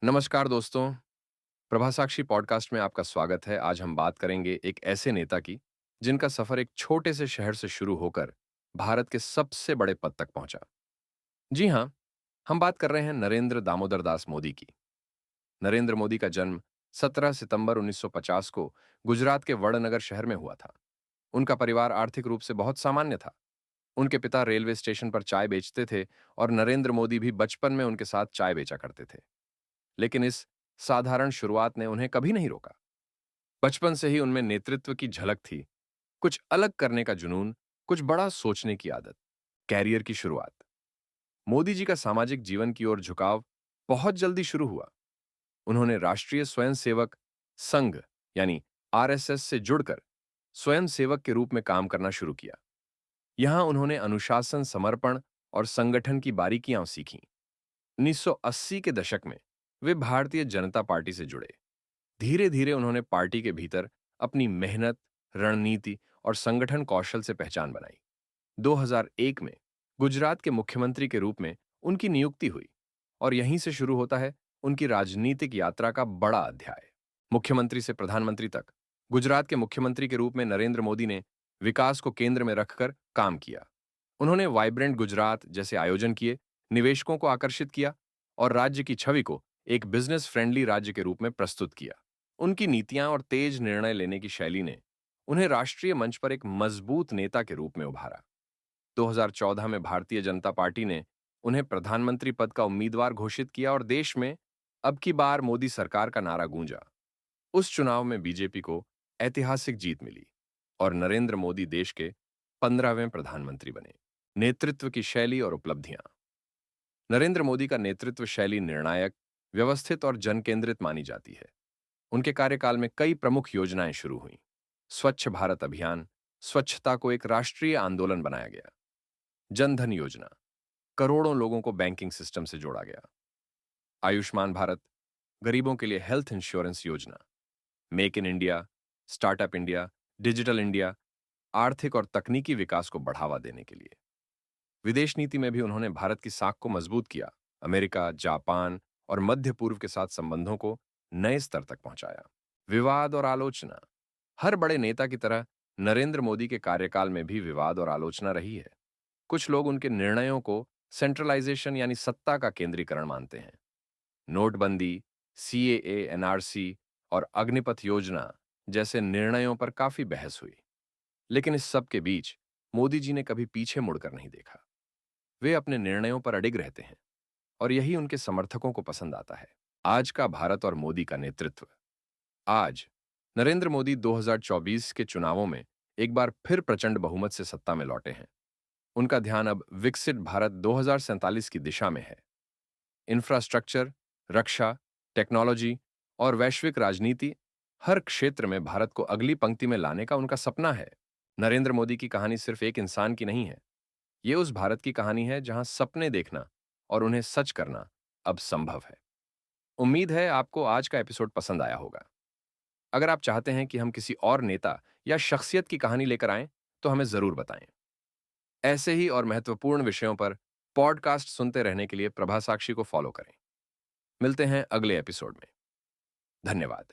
नमस्कार दोस्तों, प्रभासाक्षी पॉडकास्ट में आपका स्वागत है। आज हम बात करेंगे एक ऐसे नेता की, जिनका सफर एक छोटे से शहर से शुरू होकर भारत के सबसे बड़े पद तक पहुंचा। जी हां, हम बात कर रहे हैं नरेंद्र दामोदर दास मोदी की। नरेंद्र मोदी का जन्म 17 सितंबर 1950 को गुजरात के वडनगर शहर में हुआ था। उनका परिवार आर्थिक रूप से बहुत सामान्य था। उनके पिता रेलवे स्टेशन पर चाय बेचते थे और नरेंद्र मोदी भी बचपन में उनके साथ चाय बेचा करते थे। लेकिन इस साधारण शुरुआत ने उन्हें कभी नहीं रोका। बचपन से ही उनमें नेतृत्व की झलक थी, कुछ अलग करने का जुनून, कुछ बड़ा सोचने की आदत। कैरियर की शुरुआत। मोदी जी का सामाजिक जीवन की ओर झुकाव बहुत जल्दी शुरू हुआ। उन्होंने राष्ट्रीय स्वयंसेवक संघ यानी आरएसएस से जुड़कर स्वयंसेवक के रूप में काम करना शुरू किया। यहां उन्होंने अनुशासन, समर्पण और संगठन की बारीकियां सीखीं। 1980 के दशक में वे भारतीय जनता पार्टी से जुड़े। धीरे धीरे उन्होंने पार्टी के भीतर अपनी मेहनत, रणनीति और संगठन कौशल से पहचान बनाई। 2001 में गुजरात के मुख्यमंत्री के रूप में उनकी नियुक्ति हुई और यहीं से शुरू होता है उनकी राजनीतिक यात्रा का बड़ा अध्याय। मुख्यमंत्री से प्रधानमंत्री तक गुजरात के मुख्यमंत्री के रूप में नरेंद्र मोदी ने विकास को केंद्र में रखकर काम किया। उन्होंने वाइब्रेंट गुजरात जैसे आयोजन किए, निवेशकों को आकर्षित किया और राज्य की छवि को एक बिजनेस फ्रेंडली राज्य के रूप में प्रस्तुत किया। उनकी नीतियां और तेज निर्णय लेने की शैली ने उन्हें राष्ट्रीय मंच पर एक मजबूत नेता के रूप में उभारा। 2014 में भारतीय जनता पार्टी ने उन्हें प्रधानमंत्री पद का उम्मीदवार घोषित किया और देश में अब की बार मोदी सरकार का नारा गूंजा। उस चुनाव में बीजेपी को ऐतिहासिक जीत मिली और नरेंद्र मोदी देश के 15वें प्रधानमंत्री बने। नेतृत्व की शैली और उपलब्धियां। नरेंद्र मोदी का नेतृत्व शैली निर्णायक, व्यवस्थित और जनकेंद्रित मानी जाती है। उनके कार्यकाल में कई प्रमुख योजनाएं शुरू हुईं। स्वच्छ भारत अभियान, स्वच्छता को एक राष्ट्रीय आंदोलन बनाया गया। जन धन योजना, करोड़ों लोगों को बैंकिंग सिस्टम से जोड़ा गया। आयुष्मान भारत, गरीबों के लिए हेल्थ इंश्योरेंस योजना। Make in India, startup India, digital India, आर्थिक और तकनीकी विकास को बढ़ावा देने के लिए। विदेश नीति में भी उन्होंने भारत की साख को मजबूत किया। अमेरिका, जापान और मध्य पूर्व के साथ संबंधों को नए स्तर तक पहुंचाया। विवाद और आलोचना। हर बड़े नेता की तरह नरेंद्र मोदी के कार्यकाल में भी विवाद और आलोचना रही है। कुछ लोग उनके निर्णयों को सेंट्रलाइजेशन यानी सत्ता का केंद्रीकरण मानते हैं। नोटबंदी, सीएए, एनआरसी और अग्निपथ योजना जैसे निर्णयों पर काफी बहस हुई। लेकिन इस सब के बीच मोदी जी ने कभी पीछे मुड़कर नहीं देखा। वे अपने निर्णयों पर अडिग रहते हैं और यही उनके समर्थकों को पसंद आता है। आज का भारत और मोदी का नेतृत्व। आज नरेंद्र मोदी 2024 के चुनावों में एक बार फिर प्रचंड बहुमत से सत्ता में लौटे हैं। उनका ध्यान अब विकसित भारत 2047 की दिशा में है। इंफ्रास्ट्रक्चर, रक्षा, टेक्नोलॉजी और वैश्विक राजनीति, हर क्षेत्र में भारत को अगली पंक्ति में लाने का उनका सपना है। नरेंद्र मोदी की कहानी सिर्फ एक इंसान की नहीं है। ये उस भारत की कहानी है जहां सपने देखना और उन्हें सच करना अब संभव है। उम्मीद है आपको आज का एपिसोड पसंद आया होगा। अगर आप चाहते हैं कि हम किसी और नेता या शख्सियत की कहानी लेकर आएं, तो हमें जरूर बताएं। ऐसे ही और महत्वपूर्ण विषयों पर पॉडकास्ट सुनते रहने के लिए प्रभासाक्षी को फॉलो करें। मिलते हैं अगले एपिसोड में। धन्यवाद।